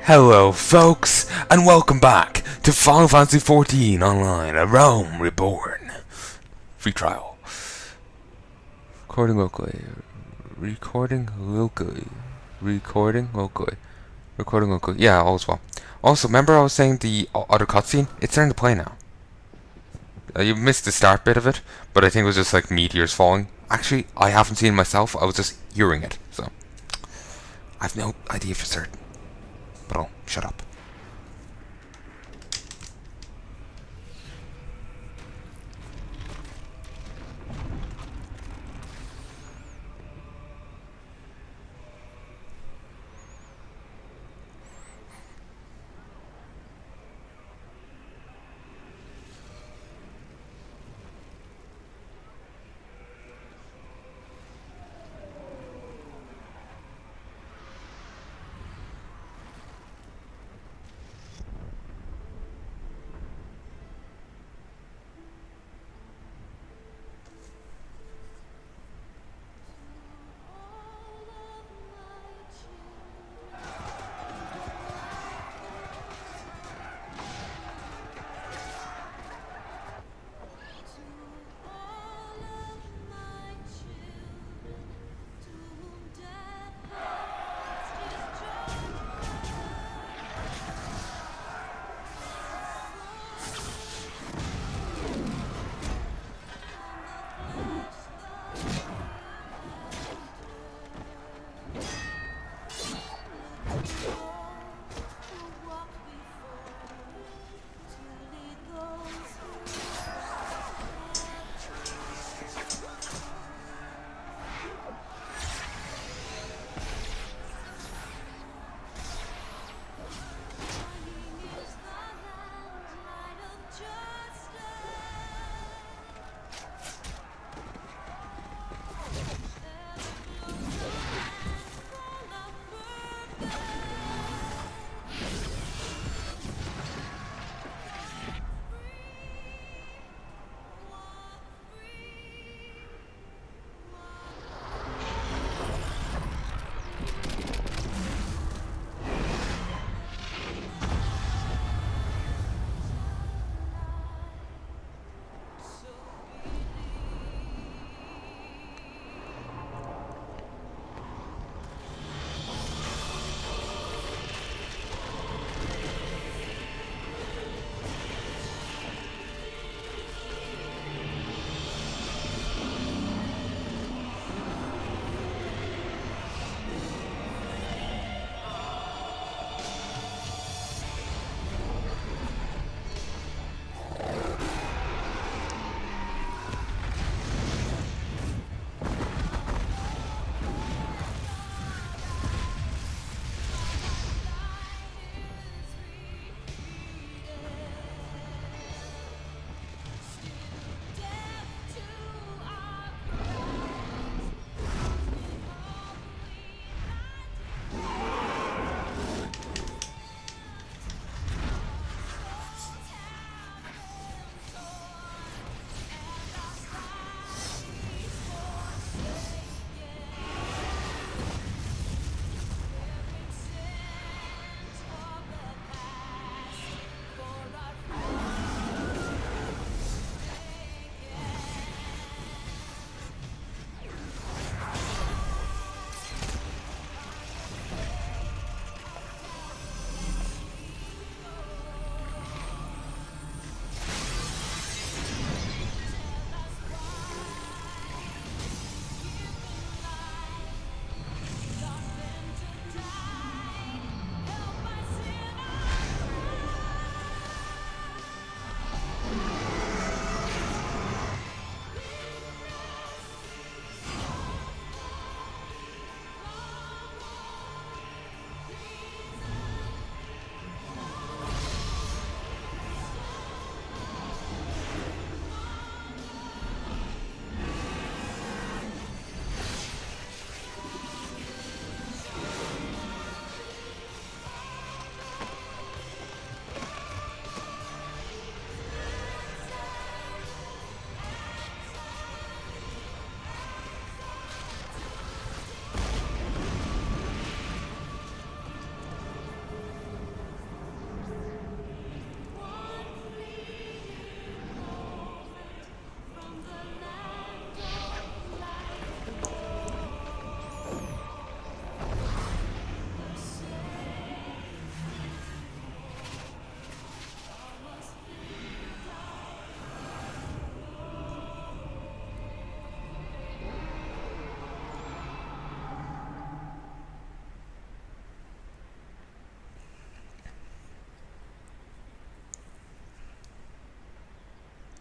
Hello folks, and welcome back to Final Fantasy XIV Online, a Realm Reborn. Free trial. Recording locally. Recording locally. Recording locally. Recording locally. Yeah, all's well. Also, remember I was saying the other cutscene? It's starting to play now. You missed the start bit of it, but I think it was just like meteors falling. Actually, I haven't seen it myself, I was just hearing it, so I've no idea for certain. But I'll shut up.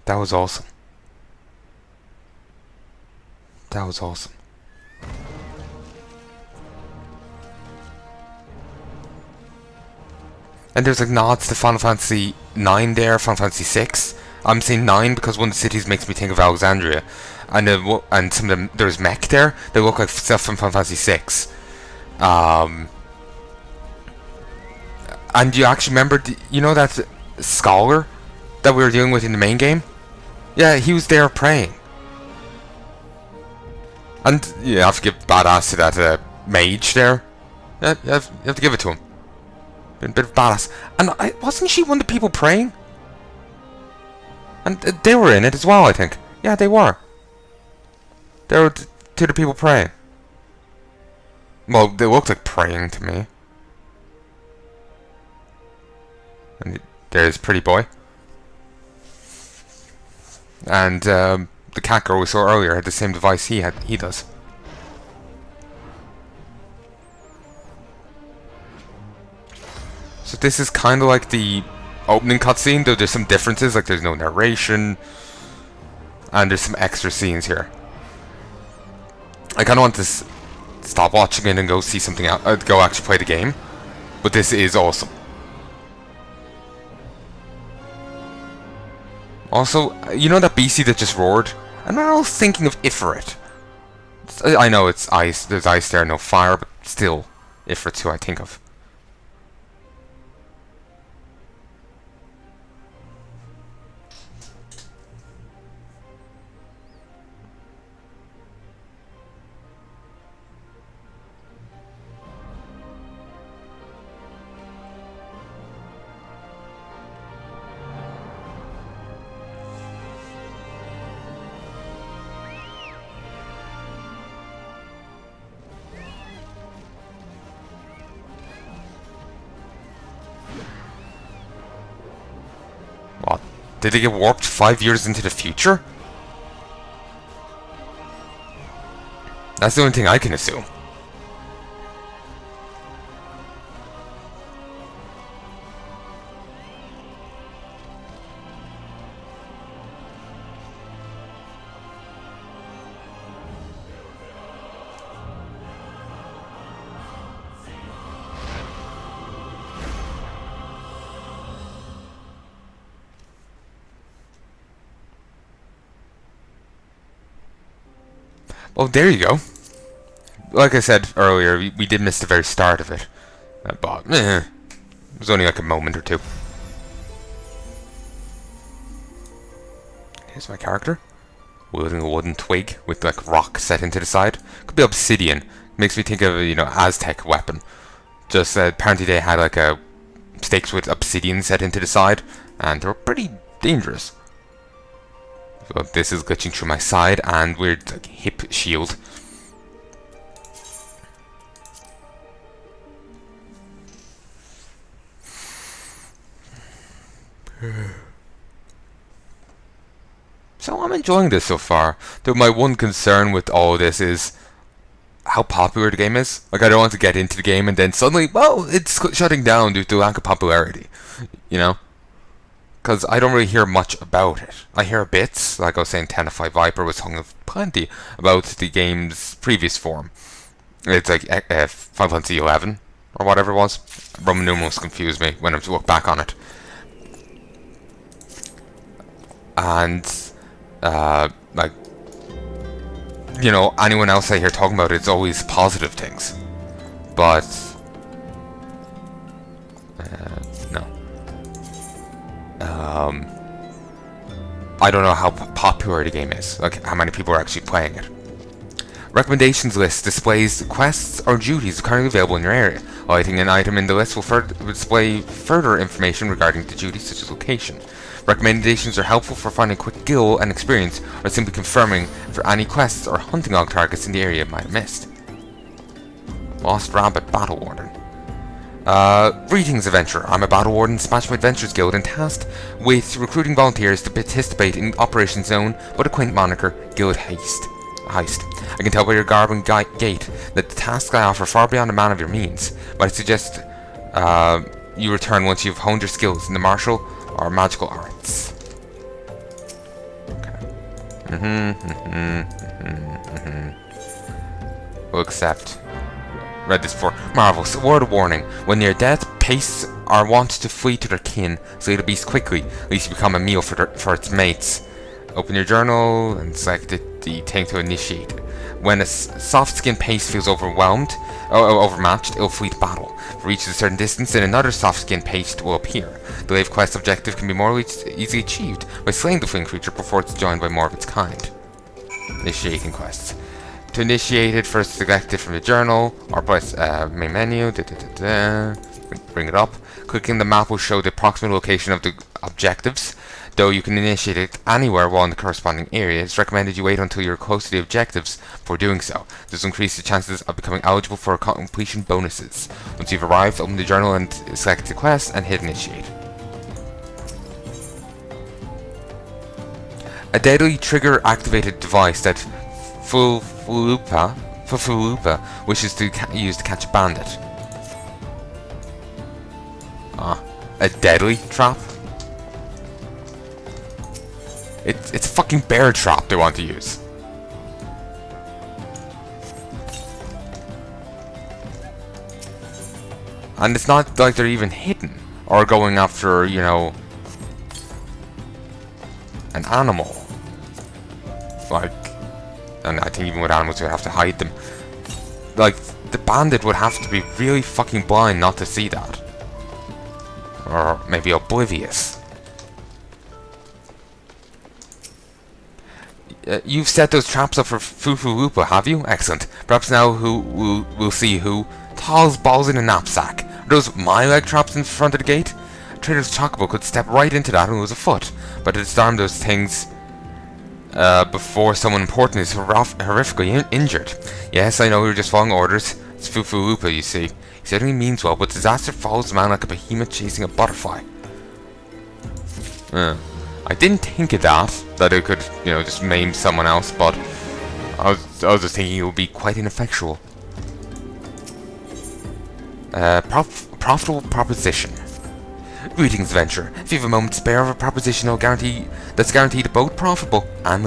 That was awesome. That was awesome. And there's like nods to Final Fantasy 9 there, Final Fantasy 6. I'm saying 9 because one of the cities makes me think of Alexandria. And some of them, there's mech there. They look like stuff from Final Fantasy 6. And you actually remember, you know that scholar that we were dealing with in the main game? Yeah, he was there praying. And you have to give badass to that mage there. Yeah, you have to give it to him. Been a bit of badass. And wasn't she one of the people praying? And they were in it as well, I think. Yeah, they were. They were to the people praying. Well, they looked like praying to me. And there's Pretty Boy. And the cat girl we saw earlier had the same device he does. So this is kind of like the opening cutscene, though there's some differences, like there's no narration, and there's some extra scenes here. I kind of want to stop watching it and go see something else, go actually play the game, but this is awesome. Also, you know that BC that just roared? I'm not always thinking of Ifrit. I know it's ice, there's ice there, no fire, but still, Ifrit's who I think of. What? Did they get warped 5 years into the future? That's the only thing I can assume. Well, there you go. Like I said earlier, we did miss the very start of it. But, it was only like a moment or two. Here's my character. Wielding a wooden twig with like rock set into the side. Could be obsidian. Makes me think of a, Aztec weapon. Just apparently they had like stakes with obsidian set into the side. And they were pretty dangerous. So this is glitching through my side and weird like, hip shield. So I'm enjoying this so far. Though my one concern with all of this is how popular the game is. Like I don't want to get into the game and then suddenly, well, it's shutting down due to lack of popularity. You know? Because I don't really hear much about it. I hear bits, like I was saying, Tenafly Viper was talking plenty about the game's previous form. It's like Final Fantasy 11 or whatever it was. Roman numerals confuse me when I look back on it. And like, anyone else I hear talking about it's always positive things. But no. I don't know how popular the game is, like how many people are actually playing it. Recommendations list displays quests or duties currently available in your area. Highlighting an item in the list will display further information regarding the duty, such as location. Recommendations are helpful for finding quick skill and experience, or simply confirming for any quests or hunting log targets in the area you might have missed. Lost Rabbit Battle Warden. Greetings, adventurer. I'm a Battle Warden, Smash My Adventures Guild, and tasked with recruiting volunteers to participate in Operation Zone by the quaint moniker Guild Heist. I can tell by your garb and gait that the tasks I offer far beyond the man of your means, but I suggest you return once you've honed your skills in the martial or magical arts. We'll accept. Read this before. Marvelous. A word of warning. When near death, pastes are wont to flee to their kin, slay the beast quickly, lest you become a meal for its mates. Open your journal and select the thing to initiate. When a soft-skinned paste feels overmatched, it'll flee to battle. If it reaches a certain distance, then another soft-skinned paste will appear. The Levequest objective can be more easily achieved by slaying the fleeing creature before it's joined by more of its kind. Initiating quests. To initiate it, first select it from the journal, or press main menu, bring it up. Clicking the map will show the approximate location of the objectives. Though you can initiate it anywhere while in the corresponding area, it's recommended you wait until you're close to the objectives before doing so. This will increase the chances of becoming eligible for completion bonuses. Once you've arrived, open the journal and select the quest and hit initiate. A deadly trigger-activated device that Phillip wishes to use to catch a bandit. A deadly trap? It's a fucking bear trap they want to use. And it's not like they're even hidden or going after, you know, an animal. Like, and I think even with animals you would have to hide them. Like, the bandit would have to be really fucking blind not to see that. Or maybe oblivious. You've set those traps up for Fufu-Lupa, have you? Excellent. Perhaps now we'll see who. Tall's balls in a knapsack. Are those my leg traps in front of the gate? Trader's Chocobo could step right into that and lose a foot. But to disarm those things before someone important is horrifically injured. Yes, I know we were just following orders. It's Fufu-Lupa, you see. He certainly means well, but disaster follows a man like a behemoth chasing a butterfly. I didn't think of that it could, you know, just maim someone else, but I was just thinking it would be quite ineffectual. Profitable proposition. Greetings, adventurer. If you have a moment to spare of a proposition that's guaranteed both profitable and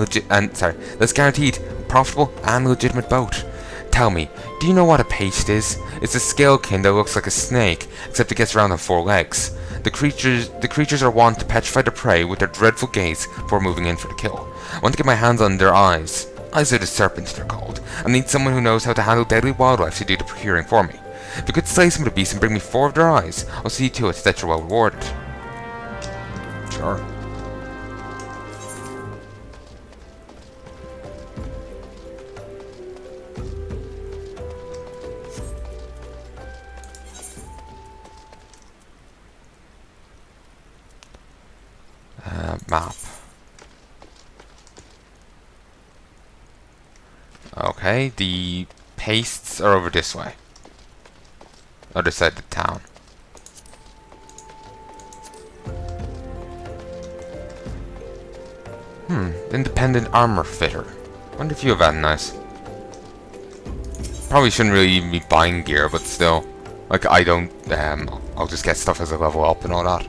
legitimate boat. Tell me, do you know what a paste is? It's a scalekin that looks like a snake, except it gets around on 4 legs. The creatures are wont to petrify their prey with their dreadful gaze before moving in for the kill. I want to get my hands on their eyes. Eyes of the serpent, they're called. I need someone who knows how to handle deadly wildlife to do the procuring for me. If you could slay some of the beasts and bring me 4 of their eyes, I'll see to it that you're well rewarded. Sure. Map. Okay, the pastes are over this way. Other side of the town. Independent armor fitter. Wonder if you have that nice. Probably shouldn't really even be buying gear, but still. Like, I don't, I'll just get stuff as I level up and all that.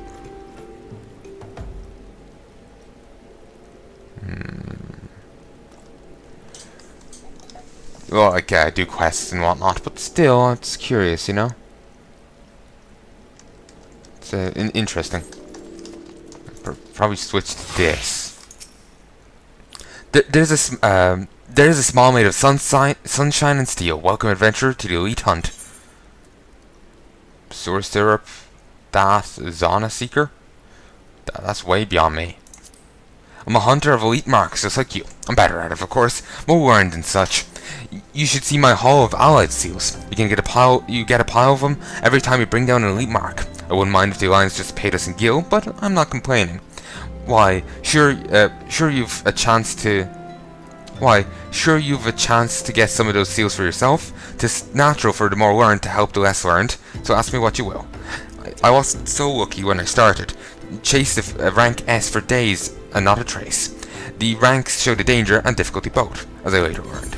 Well, like, I do quests and whatnot, but still, I'm just curious, you know? It's interesting. Probably switch to this. There's a small made of sunshine and steel. Welcome, adventurer, to the elite hunt. Sewer syrup. That Zana seeker. That's way beyond me. I'm a hunter of elite marks, just like you. I'm better at it, of course, more learned and such. You should see my haul of allied seals. You get a pile of them every time you bring down an elite mark. I wouldn't mind if the alliance just paid us in gil, but I'm not complaining. Sure you've a chance to get some of those seals for yourself. 'Tis natural for the more learned to help the less learned, so ask me what you will. I wasn't so lucky when I started. Chased a rank S for days and not a trace. The ranks show the danger and difficulty both, as I later learned.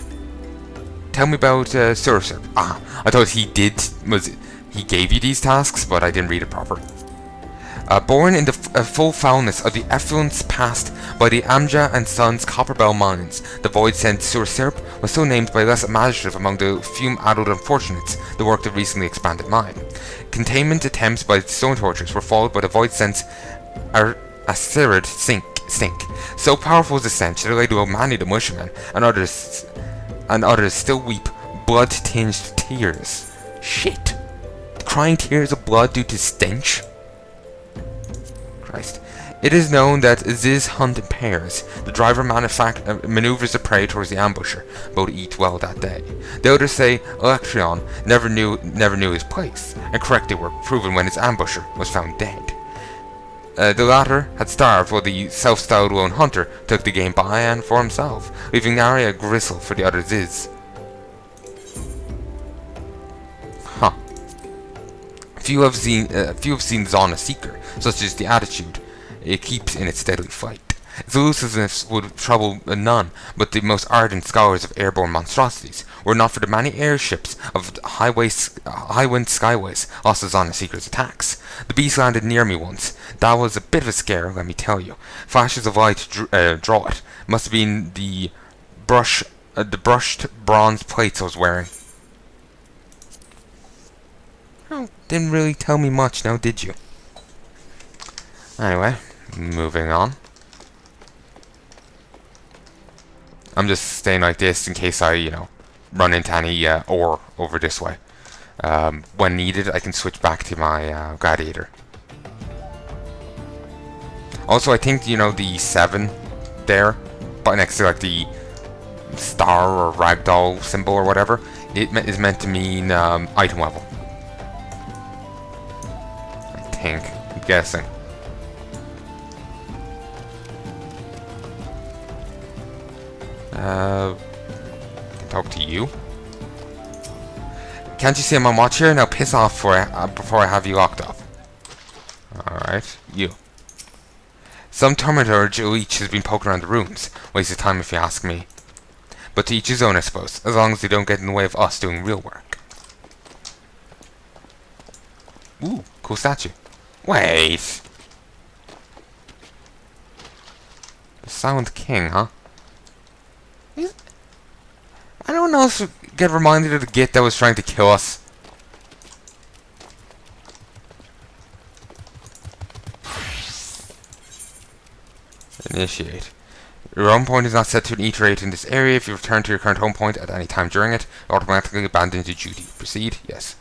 Tell me about Sewer Syrup. I thought he gave you these tasks, but I didn't read it proper. Born in the full foulness of the effluent passed by the Amja and Sons Copper Bell mines. The void sent Sur Syrup was so named by less imaginative among the few adult unfortunates that worked the recently expanded mine. Containment attempts by stone tortures were followed by the void sense acrid stink. So powerful was the stench that it led to many the mushermen and others still weep blood-tinged tears. Shit. Crying tears of blood due to stench? Christ. It is known that Ziz hunt in pairs. The driver maneuvers the prey towards the ambusher, both eat well that day. The others say Electrion never knew his place, and correctly were proven when his ambusher was found dead. The latter had starved while the self-styled lone hunter took the game by hand for himself, leaving nary a gristle for the other Ziz. Huh. Few have seen Zon a seeker, such as the attitude it keeps in its deadly fight. Its elusiveness would trouble none but the most ardent scholars of airborne monstrosities, were it not for the many airships of high-wind skyways lost to Zon Seeker's attacks. The beast landed near me once. That was a bit of a scare, let me tell you. Flashes of light draw it. Must have been the brushed bronze plates I was wearing. Oh, didn't really tell me much now, did you? Anyway, moving on. I'm just staying like this in case I, run into any ore over this way. When needed, I can switch back to my gladiator. Also, I think, the 7 there, but next to, like, the star or ragdoll symbol or whatever, it is meant to mean item level. I'm guessing. Can talk to you. Can't you see I'm on watch here? Now piss off before I have you locked up. Alright, you. Some Termiturge leech has been poking around the ruins. Waste of time if you ask me. But to each his own, I suppose, as long as they don't get in the way of us doing real work. Ooh, cool statue. Wait! The Silent King, huh? I don't know if we get reminded of the git that was trying to kill us. Initiate. Your home point is not set to iterate in this area. If you return to your current home point at any time during it, it automatically abandons your duty. Proceed? Yes.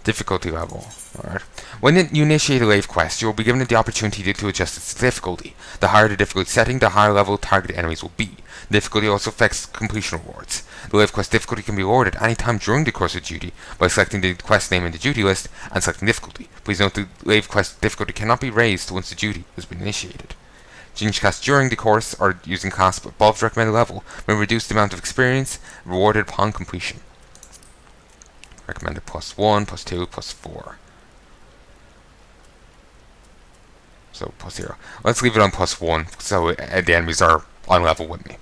Difficulty level. Alright. When you initiate a Levequest, you will be given the opportunity to adjust its difficulty. The higher the difficulty setting, the higher level targeted enemies will be. Difficulty also affects completion rewards. The Levequest difficulty can be lowered at any time during the course of duty by selecting the quest name in the duty list and selecting difficulty. Please note the Levequest difficulty cannot be raised once the duty has been initiated. Change cast during the course or using cast above the recommended level may reduce the amount of experience rewarded upon completion. Recommended +1, +2, +4. So +0. Let's leave it on +1 so the enemies are on level with me.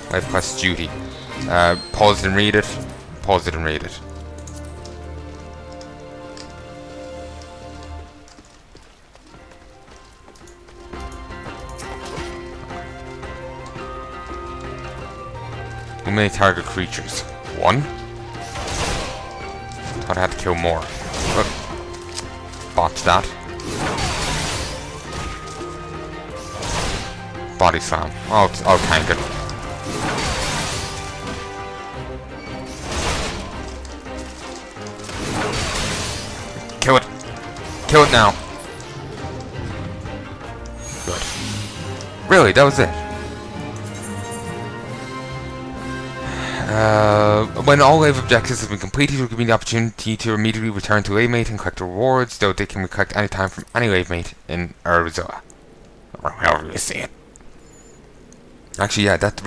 Levequest duty. Pause it and read it. Pause it and read it. How many target creatures? 1? Thought I had to kill more. Look. Botch that. Body slam. I'll tank it. Kill it. Kill it now. Good. Really, that was it. When all Lave objectives have been completed, you'll give me the opportunity to immediately return to Lavemate and collect rewards, though they can be collected anytime from any Lavemate in Arizona. Or however you see it. Actually, yeah, that